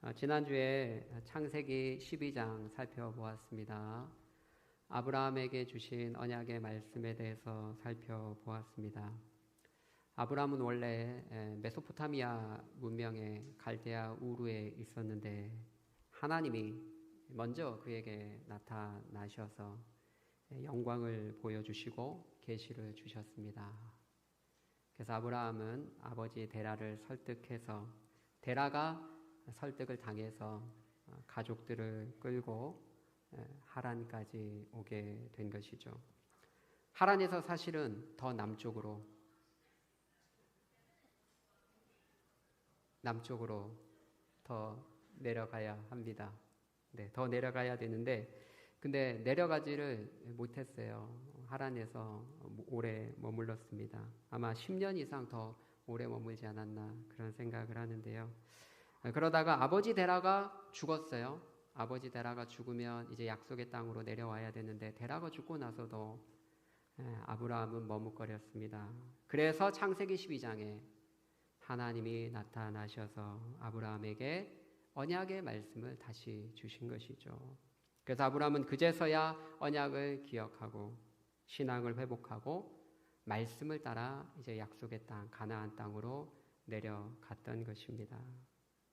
지난주에 창세기 12장 살펴보았습니다. 아브라함에게 주신 언약의 말씀에 대해서 살펴보았습니다. 아브라함은 원래 메소포타미아 문명의 갈대아 우르에 있었는데 하나님이 먼저 그에게 나타나셔서 영광을 보여주시고 계시를 주셨습니다. 그래서 아브라함은 아버지 데라를 설득해서 데라가 설득을 당해서 가족들을 끌고 하란까지 오게 된 것이죠. 하란에서 사실은 더 남쪽으로 더 내려가야 합니다. 더 내려가야 되는데 근데 내려가지를 못했어요. 하란에서 오래 머물렀습니다. 아마 10년 이상 더 오래 머물지 않았나 그런 생각을 하는데요. 그러다가 아버지 데라가 죽었어요. 아버지 데라가 죽으면 이제 약속의 땅으로 내려와야 되는데 데라가 죽고 나서도 아브라함은 머뭇거렸습니다. 그래서 창세기 12장에 하나님이 나타나셔서 아브라함에게 언약의 말씀을 다시 주신 것이죠. 그래서 아브라함은 그제서야 언약을 기억하고 신앙을 회복하고 말씀을 따라 이제 약속의 땅 가나안 땅으로 내려갔던 것입니다.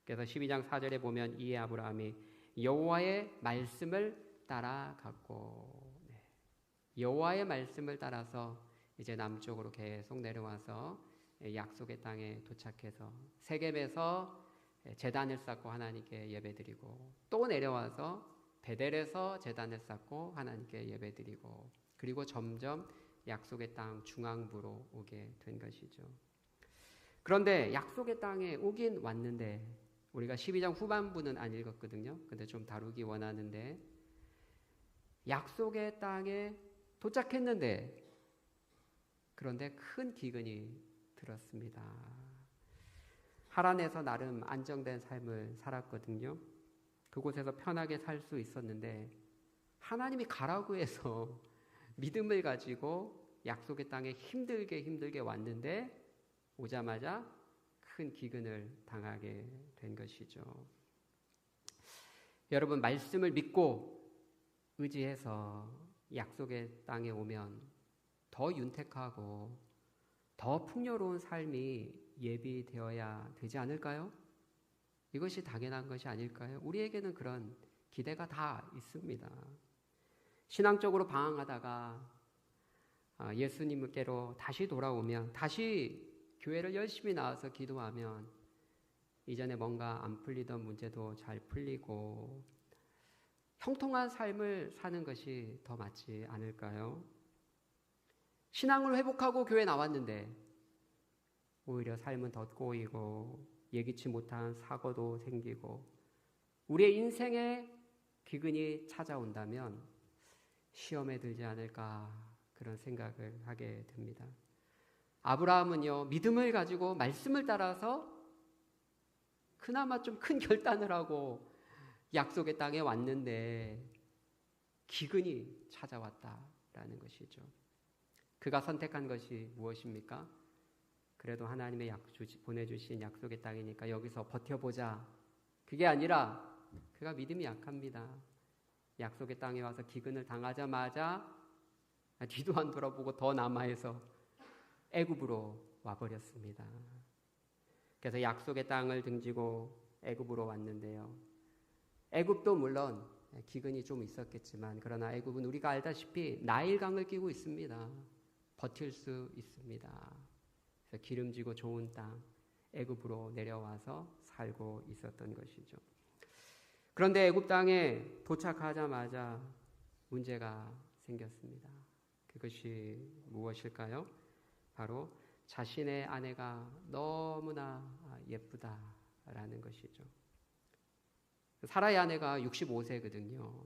그래서 12장 4절에 보면 이에 아브라함이 여호와의 말씀을 따라갔고 여호와의 말씀을 따라서 이제 남쪽으로 계속 내려와서 약속의 땅에 도착해서 세겜에서 제단을 쌓고 하나님께 예배드리고 또 내려와서 베델에서 제단을 쌓고 하나님께 예배드리고 그리고 점점 약속의 땅 중앙부로 오게 된 것이죠. 그런데 약속의 땅에 오긴 왔는데 우리가 12장 후반부는 안 읽었거든요. 근데 좀 다루기 원하는데 약속의 땅에 도착했는데 그런데 큰 기근이 들었습니다. 하란에서 나름 안정된 삶을 살았거든요. 그곳에서 편하게 살 수 있었는데 하나님이 가라고 해서 믿음을 가지고 약속의 땅에 힘들게 왔는데 오자마자 큰 기근을 당하게 된 것이죠. 여러분, 말씀을 믿고 의지해서 약속의 땅에 오면 더 윤택하고 더 풍요로운 삶이 예비되어야 되지 않을까요? 이것이 당연한 것이 아닐까요? 우리에게는 그런 기대가 다 있습니다. 신앙적으로 방황하다가 예수님께로 다시 돌아오면 다시 교회를 열심히 나와서 기도하면 이전에 뭔가 안 풀리던 문제도 잘 풀리고 형통한 삶을 사는 것이 더 맞지 않을까요? 신앙을 회복하고 교회 나왔는데 오히려 삶은 더 꼬이고 예기치 못한 사고도 생기고 우리의 인생에 기근이 찾아온다면 시험에 들지 않을까 그런 생각을 하게 됩니다. 아브라함은요, 믿음을 가지고 말씀을 따라서 그나마 좀 큰 결단을 하고 약속의 땅에 왔는데 기근이 찾아왔다라는 것이죠. 그가 선택한 것이 무엇입니까? 그래도 하나님의 보내주신 약속의 땅이니까 여기서 버텨보자. 그게 아니라 그가 믿음이 약합니다. 약속의 땅에 와서 기근을 당하자마자 뒤도 안 돌아보고 더 남아해서 애굽으로 와버렸습니다. 그래서 약속의 땅을 등지고 애굽으로 왔는데요. 애굽도 물론 기근이 좀 있었겠지만 그러나 애굽은 우리가 알다시피 나일강을 끼고 있습니다. 버틸 수 있습니다. 그래서 기름지고 좋은 땅 애굽으로 내려와서 살고 있었던 것이죠. 그런데 애굽 땅에 도착하자마자 문제가 생겼습니다. 그것이 무엇일까요? 바로 자신의 아내가 너무나 예쁘다라는 것이죠. 사라의 아내가 65세거든요.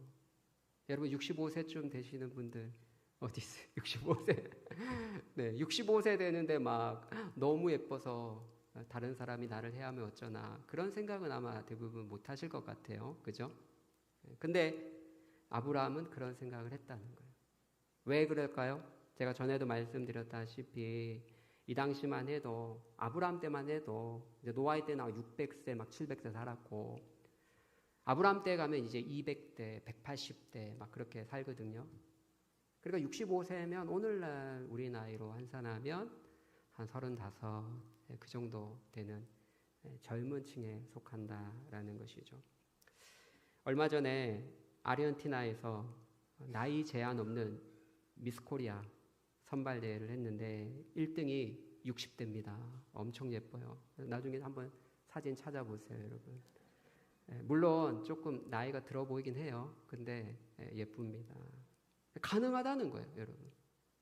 여러분 65세쯤 되시는 분들 어디 있어요? 65세. 네, 65세 되는데 막 너무 예뻐서 다른 사람이 나를 해하면 어쩌나 그런 생각은 아마 대부분 못 하실 것 같아요. 그죠? 근데 아브라함은 그런 생각을 했다는 거예요. 왜 그럴까요? 제가 전에도 말씀드렸다시피 이 당시만 해도 아브라함 때만 해도 이제 노아의 때는 600세 막 700세 살았고 아브라함 때 가면 이제 200대, 180대 막 그렇게 살거든요. 그러니까 65세면 오늘날 우리 나이로 환산하면 한 35, 그 정도 되는 젊은 층에 속한다라는 것이죠. 얼마 전에 아르헨티나에서 나이 제한 없는 미스코리아 선발대회를 했는데 1등이 60대입니다. 엄청 예뻐요. 나중에 한번 사진 찾아보세요, 여러분. 물론 조금 나이가 들어 보이긴 해요. 근데 예쁩니다. 가능하다는 거예요, 여러분.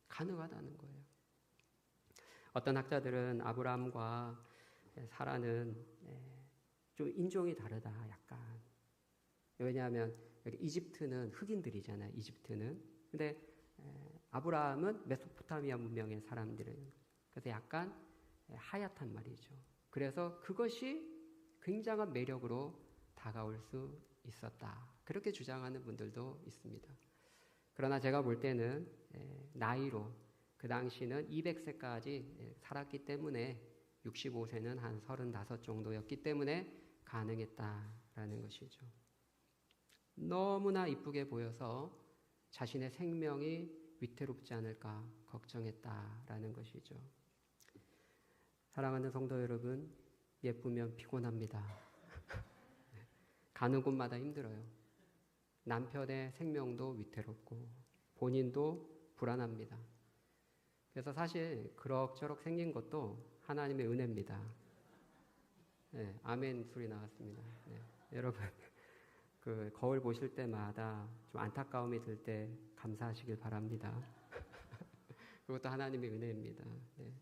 가능하다는 거예요. 어떤 학자들은 아브라함과 사라는 좀 인종이 다르다, 약간. 왜냐하면 여기 이집트는 흑인들이잖아요, 이집트는. 근데 아브라함은 메소포타미아 문명의 사람들이에요. 그래서 약간 하얗단 말이죠. 그래서 그것이 굉장한 매력으로 다가올 수 있었다. 그렇게 주장하는 분들도 있습니다. 그러나 제가 볼 때는 나이로 그 당시는 200세까지 살았기 때문에 65세는 한 35 정도였기 때문에 가능했다라는 것이죠. 너무나 이쁘게 보여서 자신의 생명이 위태롭지 않을까 걱정했다라는 것이죠. 사랑하는 성도 여러분, 예쁘면 피곤합니다. 가는 곳마다 힘들어요. 남편의 생명도 위태롭고 본인도 불안합니다. 그래서 사실 그럭저럭 생긴 것도 하나님의 은혜입니다. 네, 아멘 소리 나왔습니다. 네, 여러분 그 거울 보실 때마다 좀 안타까움이 들 때 감사하시길 바랍니다. 그것도 하나님의 은혜입니다. 네.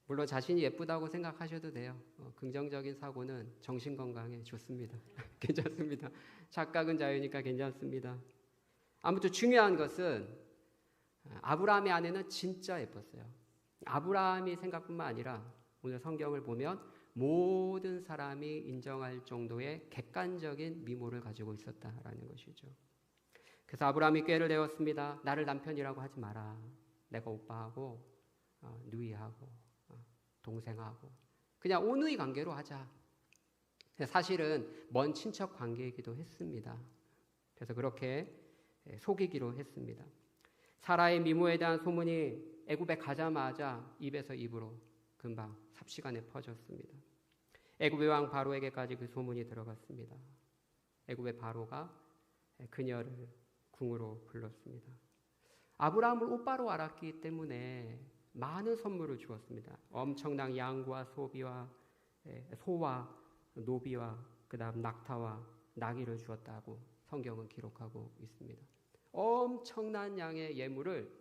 물론 자신이 예쁘다고 생각하셔도 돼요. 긍정적인 사고는 정신건강에 좋습니다. 괜찮습니다. 착각은 자유니까 괜찮습니다. 아무튼 중요한 것은 아브라함의 아내는 진짜 예뻤어요. 아브라함이 생각뿐만 아니라 오늘 성경을 보면 모든 사람이 인정할 정도의 객관적인 미모를 가지고 있었다라는 것이죠. 그래서 아브라함이 꾀를 내었습니다. 나를 남편이라고 하지 마라. 내가 오빠하고 누이하고 동생하고 그냥 오누이 관계로 하자. 사실은 먼 친척 관계이기도 했습니다. 그래서 그렇게 속이기로 했습니다. 사라의 미모에 대한 소문이 애굽에 가자마자 입에서 입으로 금방 삽시간에 퍼졌습니다. 애굽의 왕 바로에게까지 그 소문이 들어갔습니다. 애굽의 바로가 그녀를 궁으로 불렀습니다. 아브라함을 오빠로 알았기 때문에 많은 선물을 주었습니다. 엄청난 양과 소와 노비와 그다음 낙타와 나귀를 주었다고 성경은 기록하고 있습니다. 엄청난 양의 예물을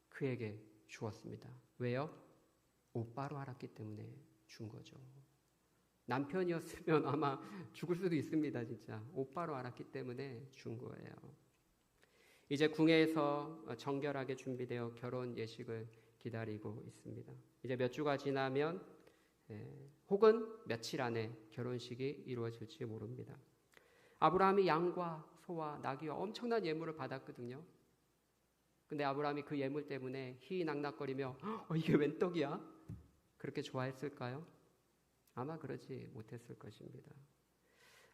그에게 주었습니다. 왜요? 오빠로 알았기 때문에 준 거죠. 남편이었으면 아마 죽을 수도 있습니다. 진짜 오빠로 알았기 때문에 준 거예요. 이제 궁에서 정결하게 준비되어 결혼 예식을 기다리고 있습니다. 이제 몇 주가 지나면 혹은 며칠 안에 결혼식이 이루어질지 모릅니다. 아브라함이 양과 소와 나귀와 엄청난 예물을 받았거든요. 근데 아브라함이 그 예물 때문에 희희낙낙거리며 이게 웬 떡이야? 그렇게 좋아했을까요? 아마 그러지 못했을 것입니다.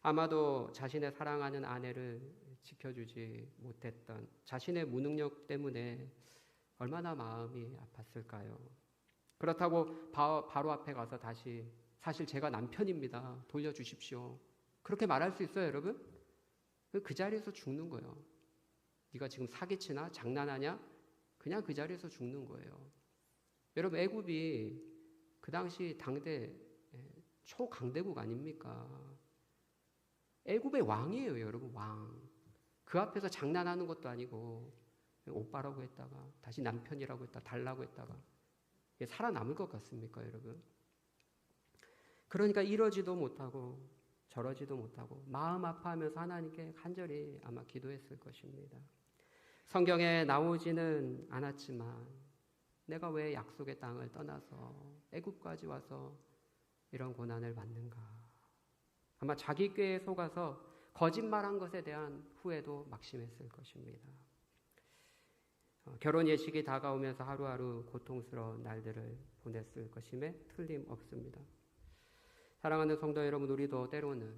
아마도 자신의 사랑하는 아내를 지켜주지 못했던 자신의 무능력 때문에 얼마나 마음이 아팠을까요? 그렇다고 바로 앞에 가서 다시 사실 제가 남편입니다. 돌려주십시오. 그렇게 말할 수 있어요, 여러분? 그 자리에서 죽는 거예요. 네가 지금 사기치나 장난하냐? 그냥 그 자리에서 죽는 거예요. 여러분 애굽이 그 당시 당대 초강대국 아닙니까? 애굽의 왕이에요, 여러분 왕. 그 앞에서 장난하는 것도 아니고 오빠라고 했다가 다시 남편이라고 했다 달라고 했다가 살아남을 것 같습니까, 여러분? 그러니까 이러지도 못하고 저러지도 못하고 마음 아파하면서 하나님께 간절히 아마 기도했을 것입니다. 성경에 나오지는 않았지만 내가 왜 약속의 땅을 떠나서 애굽까지 와서 이런 고난을 받는가? 아마 자기 꾀에 속아서 거짓말한 것에 대한 후회도 막심했을 것입니다. 결혼 예식이 다가오면서 하루하루 고통스러운 날들을 보냈을 것임에 틀림없습니다. 사랑하는 성도 여러분, 우리도 때로는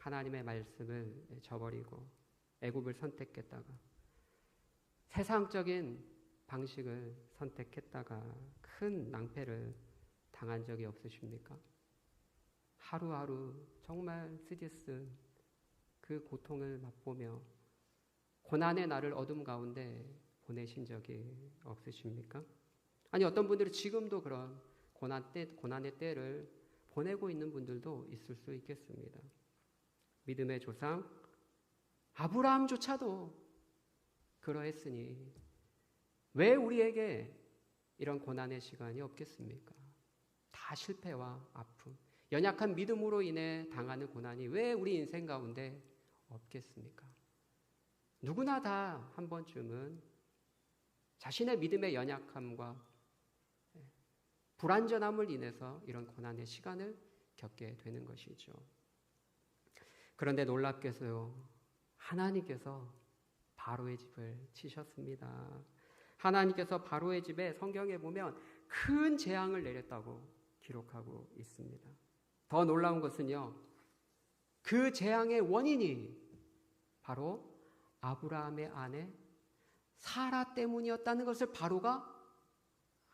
하나님의 말씀을 저버리고 애굽을 선택했다가 세상적인 방식을 선택했다가 큰 낭패를 당한 적이 없으십니까? 하루하루 정말 쓰디쓴 그 고통을 맛보며 고난의 날을 어둠 가운데 보내신 적이 없으십니까? 아니 어떤 분들은 지금도 그런 고난의 때를 보내고 있는 분들도 있을 수 있겠습니다. 믿음의 조상 아브라함조차도 그러했으니 왜 우리에게 이런 고난의 시간이 없겠습니까? 다 실패와 아픔, 연약한 믿음으로 인해 당하는 고난이 왜 우리 인생 가운데 없겠습니까? 누구나 다 한 번쯤은 자신의 믿음의 연약함과 불완전함을 인해서 이런 고난의 시간을 겪게 되는 것이죠. 그런데 놀랍게도요, 하나님께서 바로의 집을 치셨습니다. 하나님께서 바로의 집에 성경에 보면 큰 재앙을 내렸다고 기록하고 있습니다. 더 놀라운 것은요, 그 재앙의 원인이 바로 아브라함의 아내 사라 때문이었다는 것을 바로가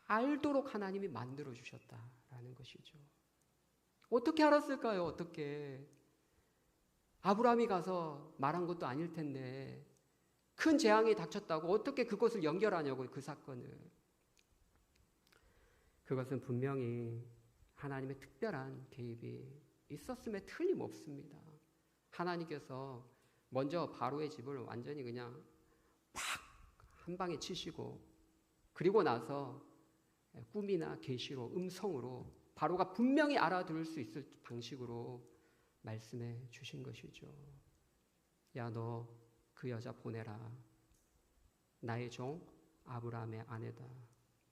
알도록 하나님이 만들어 주셨다라는 것이죠. 어떻게 알았을까요? 어떻게? 아브라함이 가서 말한 것도 아닐 텐데 큰 재앙이 닥쳤다고 어떻게 그것을 연결하냐고요, 그 사건을. 그것은 분명히 하나님의 특별한 개입이 있었음에 틀림없습니다. 하나님께서 먼저 바로의 집을 완전히 그냥 팍 한 방에 치시고 그리고 나서 꿈이나 계시로 음성으로 바로가 분명히 알아들을 수 있을 방식으로 말씀해 주신 것이죠. 야, 너 그 여자 보내라. 나의 종 아브라함의 아내다.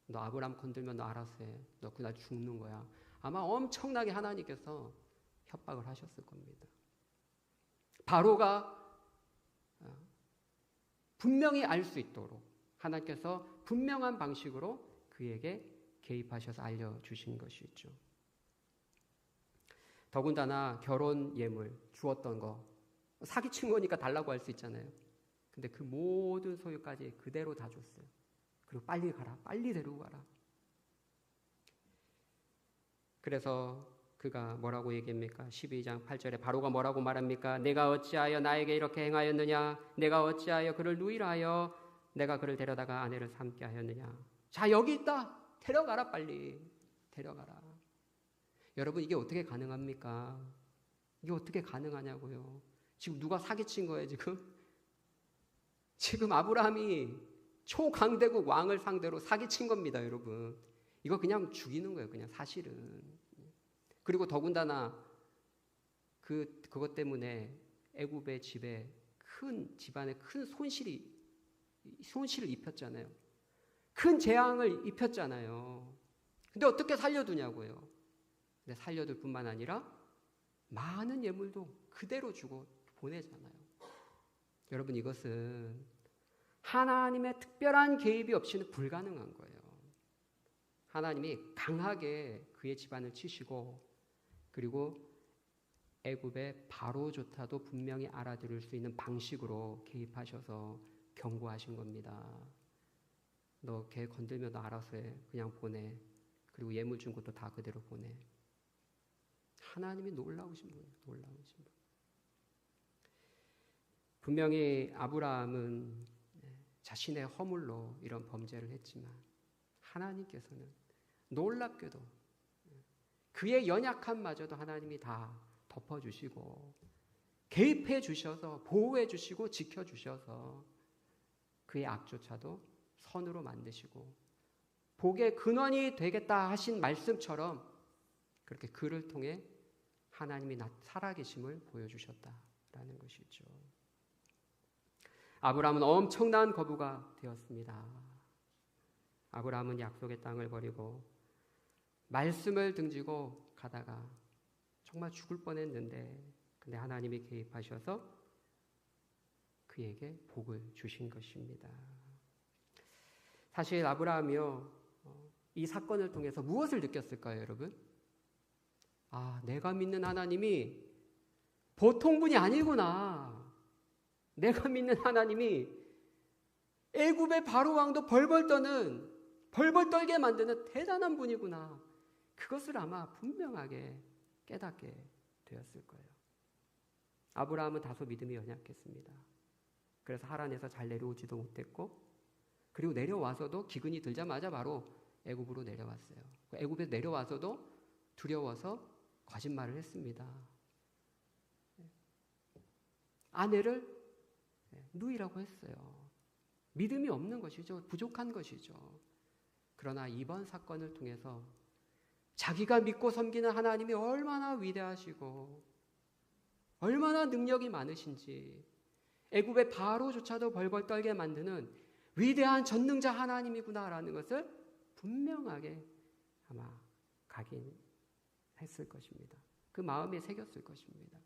너 아브라함 건들면 너 알아서 해. 너 그날 죽는 거야. 아마 엄청나게 하나님께서 협박을 하셨을 겁니다. 바로가 분명히 알 수 있도록 하나님께서 분명한 방식으로 그에게 개입하셔서 알려주신 것이죠. 더군다나 결혼 예물 주었던 거 사기친 거니까 달라고 할 수 있잖아요. 근데 그 모든 소유까지 그대로 다 줬어요. 그리고 빨리 가라, 빨리 데리고 가라. 그래서 그가 뭐라고 얘기합니까? 12장 8절에 바로가 뭐라고 말합니까? 내가 어찌하여 나에게 이렇게 행하였느냐? 내가 어찌하여 그를 누이라 하여 내가 그를 데려다가 아내를 삼게 하였느냐? 자, 여기 있다. 데려가라, 빨리. 데려가라. 여러분, 이게 어떻게 가능합니까? 이게 어떻게 가능하냐고요? 지금 누가 사기친 거예요, 지금? 지금 아브라함이 초강대국 왕을 상대로 사기친 겁니다, 여러분. 이거 그냥 죽이는 거예요, 그냥 사실은. 그리고 더군다나 그것 때문에 애굽의 집안에 큰 손실을 입혔잖아요. 큰 재앙을 입혔잖아요. 근데 어떻게 살려두냐고요. 근데 살려둘 뿐만 아니라 많은 예물도 그대로 주고 보내잖아요. 여러분, 이것은 하나님의 특별한 개입이 없이는 불가능한 거예요. 하나님이 강하게 그의 집안을 치시고 그리고 애굽의 바로조차도 분명히 알아들을 수 있는 방식으로 개입하셔서 경고하신 겁니다. 너 걔 건들면 너 알아서 해. 그냥 보내. 그리고 예물 준 것도 다 그대로 보내. 하나님이 놀라우신 분이에요. 놀라우신 분. 분명히 아브라함은 자신의 허물로 이런 범죄를 했지만 하나님께서는 놀랍게도 그의 연약함마저도 하나님이 다 덮어주시고 개입해 주셔서 보호해 주시고 지켜주셔서 그의 악조차도 선으로 만드시고 복의 근원이 되겠다 하신 말씀처럼 그렇게 그를 통해 하나님이 살아계심을 보여주셨다라는 것이죠. 아브라함은 엄청난 거부가 되었습니다. 아브라함은 약속의 땅을 버리고 말씀을 등지고 가다가 정말 죽을 뻔했는데 근데 하나님이 개입하셔서 그에게 복을 주신 것입니다. 사실 아브라함이요, 이 사건을 통해서 무엇을 느꼈을까요, 여러분? 아, 내가 믿는 하나님이 보통 분이 아니구나. 내가 믿는 하나님이 애굽의 바로 왕도 벌벌 떨게 만드는 대단한 분이구나. 그것을 아마 분명하게 깨닫게 되었을 거예요. 아브라함은 다소 믿음이 연약했습니다. 그래서 하란에서 잘 내려오지도 못했고, 그리고 내려와서도 기근이 들자마자 바로 애굽으로 내려왔어요. 애굽에 내려와서도 두려워서 거짓말을 했습니다. 아내를 누이라고 했어요. 믿음이 없는 것이죠. 부족한 것이죠. 그러나 이번 사건을 통해서 자기가 믿고 섬기는 하나님이 얼마나 위대하시고 얼마나 능력이 많으신지, 애굽의 바로조차도 벌벌 떨게 만드는 위대한 전능자 하나님이구나라는 것을 분명하게 아마 각인했을 것입니다. 그 마음에 새겼을 것입니다.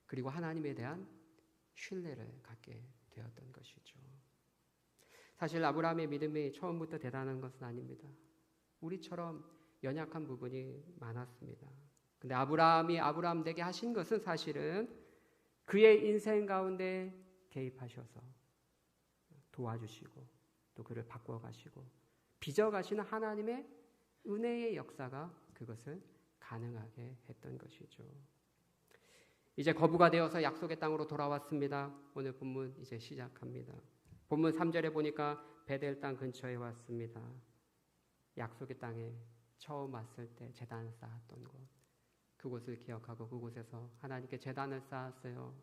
그리고 하나님에 대한 신뢰를 갖게 되었던 것이죠. 사실 아브라함의 믿음이 처음부터 대단한 것은 아닙니다. 우리처럼 연약한 부분이 많았습니다. 근데 아브라함이 아브라함 되게 하신 것은 사실은 그의 인생 가운데 개입하셔서 도와주시고 또 그를 바꿔가시고 빚어가시는 하나님의 은혜의 역사가 그것을 가능하게 했던 것이죠. 이제 거부가 되어서 약속의 땅으로 돌아왔습니다. 오늘 본문 이제 시작합니다. 본문 3절에 보니까 베델 땅 근처에 왔습니다. 약속의 땅에 처음 왔을 때 제단 쌓았던 곳, 그곳을 기억하고 그곳에서 하나님께 제단을 쌓았어요.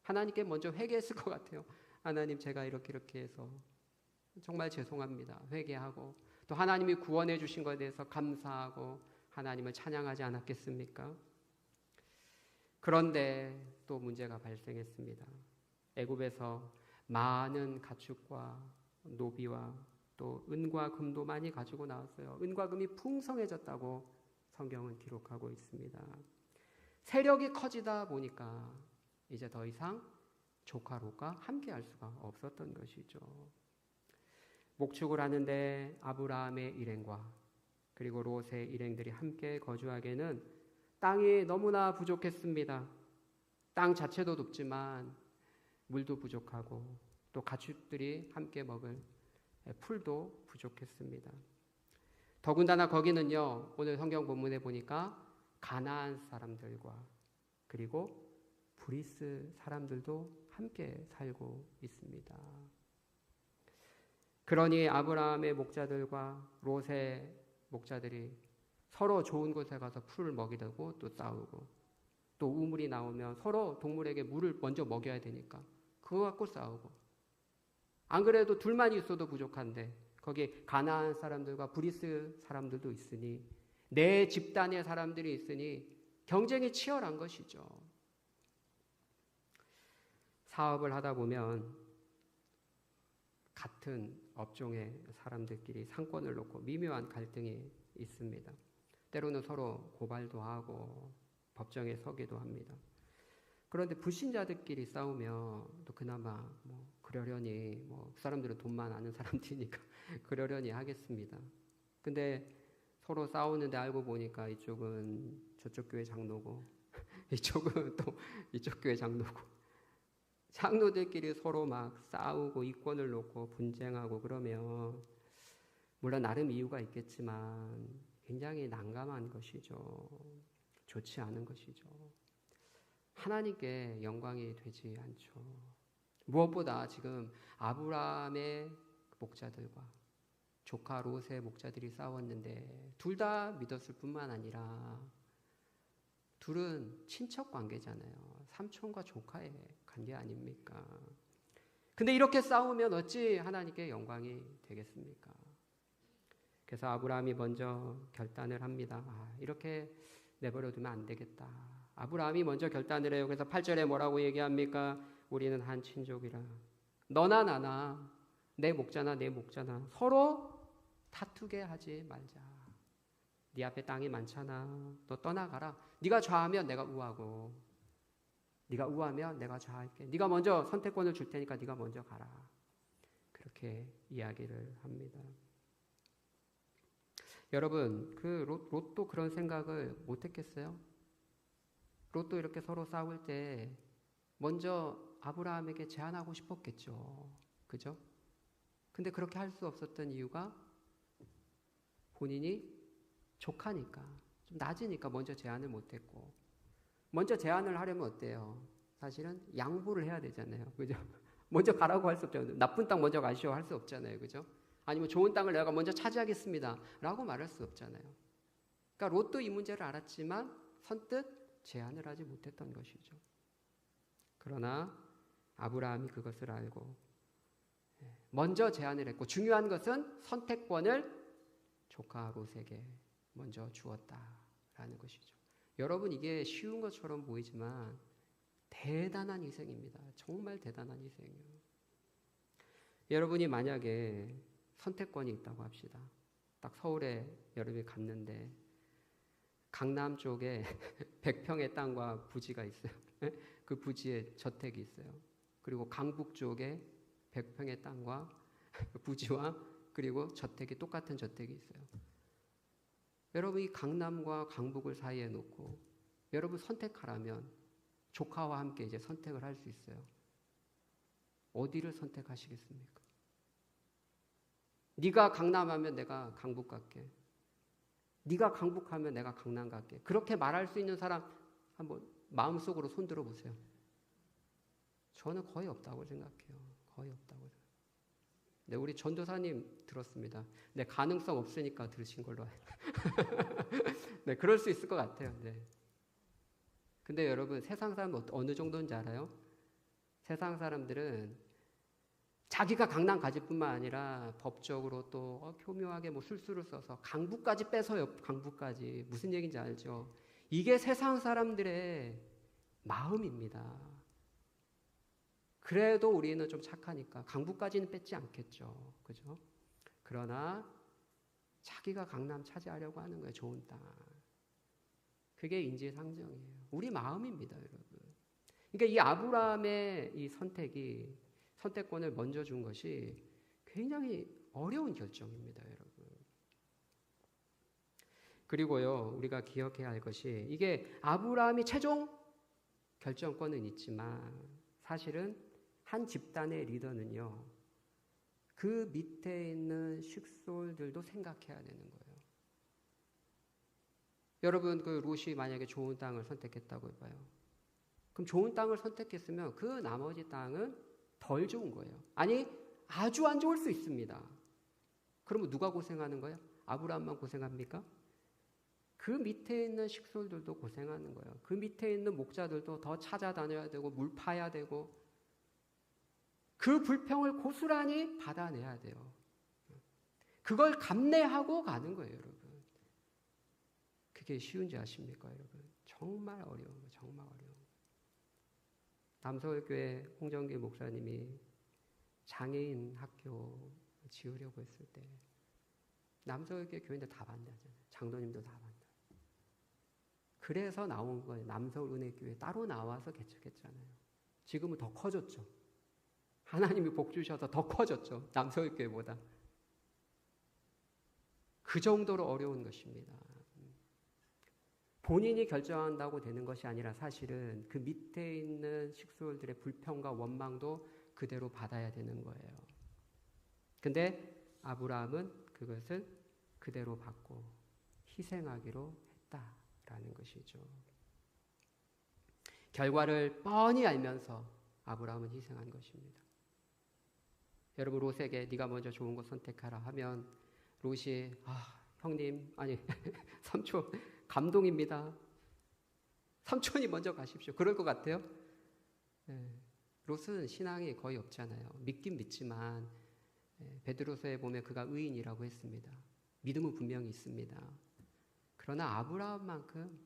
하나님께 먼저 회개했을 것 같아요. 하나님, 제가 이렇게 해서 정말 죄송합니다. 회개하고 또 하나님이 구원해 주신 것에 대해서 감사하고 하나님을 찬양하지 않았겠습니까? 그런데 또 문제가 발생했습니다. 애굽에서 많은 가축과 노비와 또 은과 금도 많이 가지고 나왔어요. 은과 금이 풍성해졌다고 성경은 기록하고 있습니다. 세력이 커지다 보니까 이제 더 이상 조카 롯과 함께 할 수가 없었던 것이죠. 목축을 하는데 아브라함의 일행과 그리고 롯의 일행들이 함께 거주하기에는 땅이 너무나 부족했습니다. 땅 자체도 높지만 물도 부족하고 또 가축들이 함께 먹을 풀도 부족했습니다. 더군다나 거기는요, 오늘 성경 본문에 보니까 가나안 사람들과 그리고 브리스 사람들도 함께 살고 있습니다. 그러니 아브라함의 목자들과 롯의 목자들이 서로 좋은 곳에 가서 풀을 먹이고 또 싸우고, 또 우물이 나오면 서로 동물에게 물을 먼저 먹여야 되니까 그거 갖고 싸우고, 안 그래도 둘만 있어도 부족한데 거기 가나안 사람들과 브리스 사람들도 있으니, 내 집단의 사람들이 있으니 경쟁이 치열한 것이죠. 사업을 하다 보면 같은 업종의 사람들끼리 상권을 놓고 미묘한 갈등이 있습니다. 때로는 서로 고발도 하고 법정에 서기도 합니다. 그런데 불신자들끼리 싸우면 또 그나마 그러려니 그 사람들은 돈만 아는 사람들이니까 그러려니 하겠습니다. 근데 서로 싸우는데 알고 보니까 이쪽은 저쪽 교회 장로고 이쪽은 또 이쪽 교회 장로고, 장로들끼리 서로 막 싸우고 이권을 놓고 분쟁하고 그러면 물론 나름 이유가 있겠지만 굉장히 난감한 것이죠. 좋지 않은 것이죠. 하나님께 영광이 되지 않죠. 무엇보다 지금 아브라함의 목자들과 조카 롯의 목자들이 싸웠는데 둘 다 믿었을 뿐만 아니라 둘은 친척 관계잖아요. 삼촌과 조카의 관계 아닙니까? 근데 이렇게 싸우면 어찌 하나님께 영광이 되겠습니까? 그래서 아브라함이 먼저 결단을 합니다. 이렇게 내버려두면 안 되겠다. 아브라함이 먼저 결단을 해요. 그래서 8절에 뭐라고 얘기합니까? 우리는 한 친족이라. 너나 나나, 내 목자나 내 목자나 서로 다투게 하지 말자. 네 앞에 땅이 많잖아. 너 떠나가라. 네가 좌하면 내가 우하고, 네가 우하면 내가 좌할게. 네가 먼저 선택권을 줄 테니까 네가 먼저 가라. 그렇게 이야기를 합니다. 여러분, 그 롯도 그런 생각을 못했겠어요? 롯도 이렇게 서로 싸울 때 먼저 아브라함에게 제안하고 싶었겠죠. 그죠? 근데 그렇게 할 수 없었던 이유가 본인이 족하니까, 좀 낮으니까 먼저 제안을 못했고, 먼저 제안을 하려면 어때요? 사실은 양보를 해야 되잖아요. 그죠? 먼저 가라고 할 수 없잖아요. 나쁜 땅 먼저 가시오 할 수 없잖아요. 그죠? 아니면 좋은 땅을 내가 먼저 차지하겠습니다 라고 말할 수 없잖아요. 그러니까 롯도 이 문제를 알았지만 선뜻 제안을 하지 못했던 것이죠. 그러나 아브라함이 그것을 알고 먼저 제안을 했고, 중요한 것은 선택권을 조카 롯에게 먼저 주었다라는 것이죠. 여러분, 이게 쉬운 것처럼 보이지만 대단한 희생입니다. 정말 대단한 희생이에요. 여러분이 만약에 선택권이 있다고 합시다. 딱 서울에 여러분이 갔는데 강남 쪽에 100평의 땅과 부지가 있어요. 그 부지에 저택이 있어요. 그리고 강북 쪽에 100평의 땅과 부지와 그리고 저택이 똑같은 저택이 있어요. 여러분이 강남과 강북을 사이에 놓고 여러분 선택하라면 조카와 함께 이제 선택을 할 수 있어요. 어디를 선택하시겠습니까? 네가 강남하면 내가 강북 갈게. 네가 강북하면 내가 강남 갈게. 그렇게 말할 수 있는 사람 한번 마음속으로 손들어 보세요. 저는 거의 없다고 생각해요. 거의 없다고 생각해요. 네, 우리 전도사님 들었습니다. 네, 가능성 없으니까 들으신 걸로 알아요. 네, 그럴 수 있을 것 같아요. 네. 근데 여러분, 세상 사람 어느 정도인지 알아요? 세상 사람들은 자기가 강남 가질 뿐만 아니라 법적으로 또 교묘하게 뭐 술수를 써서 강북까지 뺏어요. 강북까지. 무슨 얘기인지 알죠? 이게 세상 사람들의 마음입니다. 그래도 우리는 좀 착하니까 강북까지는 뺏지 않겠죠. 그죠? 그러나 자기가 강남 차지하려고 하는 거예요. 좋은 땅. 그게 인지상정이에요. 우리 마음입니다, 여러분. 그러니까 이 아브라함의 이 선택권을 먼저 준 것이 굉장히 어려운 결정입니다, 여러분. 그리고요, 우리가 기억해야 할 것이 이게 아브라함이 최종 결정권은 있지만 사실은 한 집단의 리더는요, 그 밑에 있는 식솔들도 생각해야 되는 거예요. 여러분, 그 롯이 만약에 좋은 땅을 선택했다고 해봐요. 그럼 좋은 땅을 선택했으면 그 나머지 땅은 덜 좋은 거예요. 아니, 아주 안 좋을 수 있습니다. 그러면 누가 고생하는 거예요? 아브라함만 고생합니까? 그 밑에 있는 식솔들도 고생하는 거예요. 그 밑에 있는 목자들도 더 찾아다녀야 되고 물 파야 되고 그 불평을 고스란히 받아내야 돼요. 그걸 감내하고 가는 거예요, 여러분. 그게 쉬운지 아십니까, 여러분? 정말 어려운 거예요, 정말 어려운 거예요. 남서울교회 홍정기 목사님이 장애인 학교 지으려고 했을 때 남서울교회 교인들 다 반대하잖아요. 장로님도 다 반대. 그래서 나온 거예요. 남서울은혜교회 따로 나와서 개척했잖아요. 지금은 더 커졌죠. 하나님이 복 주셔서 더 커졌죠. 남서울교회보다. 그 정도로 어려운 것입니다. 본인이 결정한다고 되는 것이 아니라 사실은 그 밑에 있는 식솔들의 불평과 원망도 그대로 받아야 되는 거예요. 근데 아브라함은 그것을 그대로 받고 희생하기로 했다라는 것이죠. 결과를 뻔히 알면서 아브라함은 희생한 것입니다. 여러분, 롯에게 네가 먼저 좋은 거 선택하라 하면 롯이 형님, 아니 삼촌 감동입니다. 삼촌이 먼저 가십시오. 그럴 것 같아요. 네. 롯은 신앙이 거의 없잖아요. 믿긴 믿지만 베드로서에 보면 그가 의인이라고 했습니다. 믿음은 분명히 있습니다. 그러나 아브라함만큼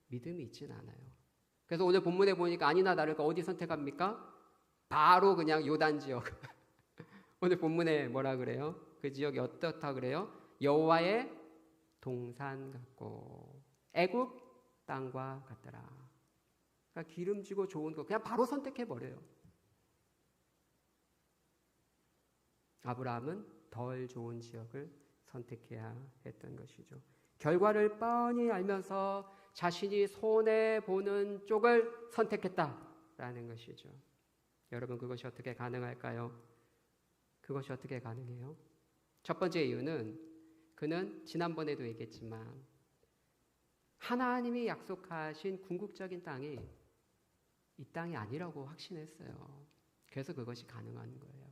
믿음이 있진 않아요. 그래서 오늘 본문에 보니까 아니나 다를까 어디 선택합니까? 바로 그냥 요단 지역. 오늘 본문에 뭐라 그래요? 그 지역이 어떻다 그래요? 여호와의 동산 같고 애굽 땅과 같더라. 그러니까 기름지고 좋은 거 그냥 바로 선택해 버려요. 아브라함은 덜 좋은 지역을 선택해야 했던 것이죠. 결과를 뻔히 알면서 자신이 손해보는 쪽을 선택했다라는 것이죠. 여러분, 그것이 어떻게 가능할까요? 그것이 어떻게 가능해요? 첫 번째 이유는 그는 지난번에도 얘기했지만 하나님이 약속하신 궁극적인 땅이 이 땅이 아니라고 확신했어요. 그래서 그것이 가능한 거예요.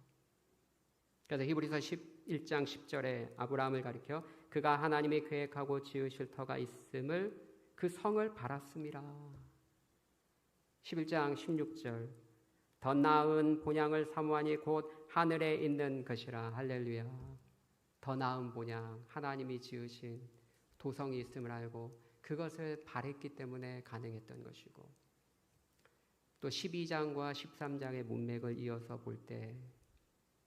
그래서 히브리서 11장 10절에 아브라함을 가리켜 그가 하나님이 계획하고 지으실 터가 있음을 그 성을 바랐음이라. 11장 16절 더 나은 본향을 사모하니 곧 하늘에 있는 것이라. 할렐루야. 더 나은 본향, 하나님이 지으신 도성이 있음을 알고 그것을 바랬기 때문에 가능했던 것이고, 또 12장과 13장의 문맥을 이어서 볼 때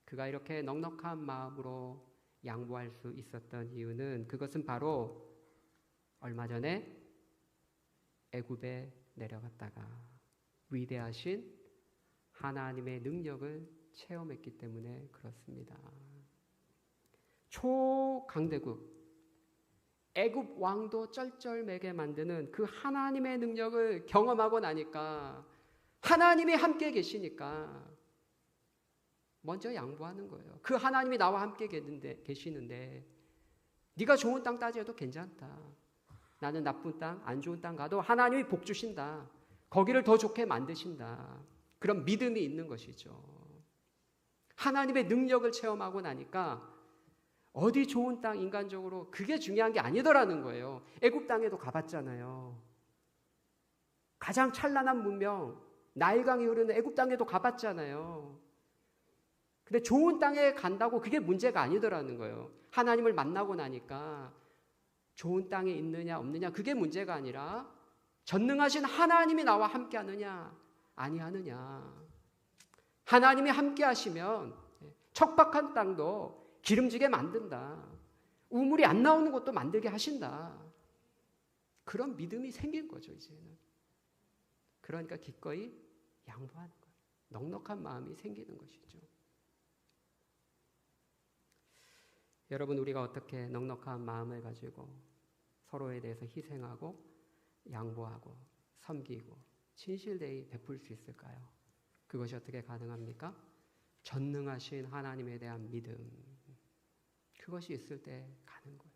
그가 이렇게 넉넉한 마음으로 양보할 수 있었던 이유는 그것은 바로 얼마 전에 애굽에 내려갔다가 위대하신 하나님의 능력을 체험했기 때문에 그렇습니다. 초강대국 애굽 왕도 쩔쩔매게 만드는 그 하나님의 능력을 경험하고 나니까, 하나님이 함께 계시니까 먼저 양보하는 거예요. 그 하나님이 나와 함께 계시는데 네가 좋은 땅 따져도 괜찮다. 나는 나쁜 땅, 안 좋은 땅 가도 하나님이 복 주신다. 거기를 더 좋게 만드신다. 그런 믿음이 있는 것이죠. 하나님의 능력을 체험하고 나니까 어디 좋은 땅, 인간적으로 그게 중요한 게 아니더라는 거예요. 애굽 땅에도 가봤잖아요. 가장 찬란한 문명, 나일강이 흐르는 애굽 땅에도 가봤잖아요. 근데 좋은 땅에 간다고 그게 문제가 아니더라는 거예요. 하나님을 만나고 나니까 좋은 땅에 있느냐 없느냐 그게 문제가 아니라 전능하신 하나님이 나와 함께 하느냐 아니하느냐. 하나님이 함께 하시면 척박한 땅도 기름지게 만든다. 우물이 안 나오는 것도 만들게 하신다. 그런 믿음이 생긴 거죠, 이제는. 그러니까 기꺼이 양보하는 거예요. 넉넉한 마음이 생기는 것이죠. 여러분, 우리가 어떻게 넉넉한 마음을 가지고 서로에 대해서 희생하고 양보하고 섬기고 진실되이 베풀 수 있을까요? 그것이 어떻게 가능합니까? 전능하신 하나님에 대한 믿음, 그것이 있을 때 가는 거예요.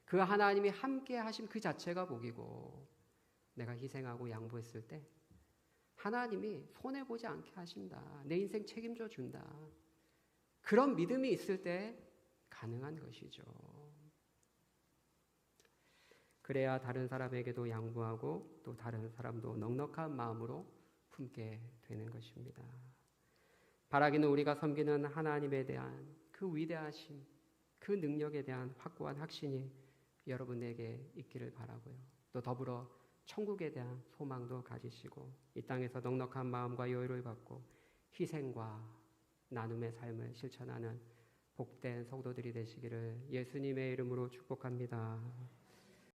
그 하나님이 함께 하심 그 자체가 복이고, 내가 희생하고 양보했을 때 하나님이 손해보지 않게 하신다. 내 인생 책임져 준다. 그런 믿음이 있을 때 가능한 것이죠. 그래야 다른 사람에게도 양보하고 또 다른 사람도 넉넉한 마음으로 품게 되는 것입니다. 바라기는 우리가 섬기는 하나님에 대한 그 위대하심, 그 능력에 대한 확고한 확신이 여러분에게 있기를 바라고요. 또 더불어 천국에 대한 소망도 가지시고 이 땅에서 넉넉한 마음과 여유를 갖고 희생과 나눔의 삶을 실천하는 복된 성도들이 되시기를 예수님의 이름으로 축복합니다.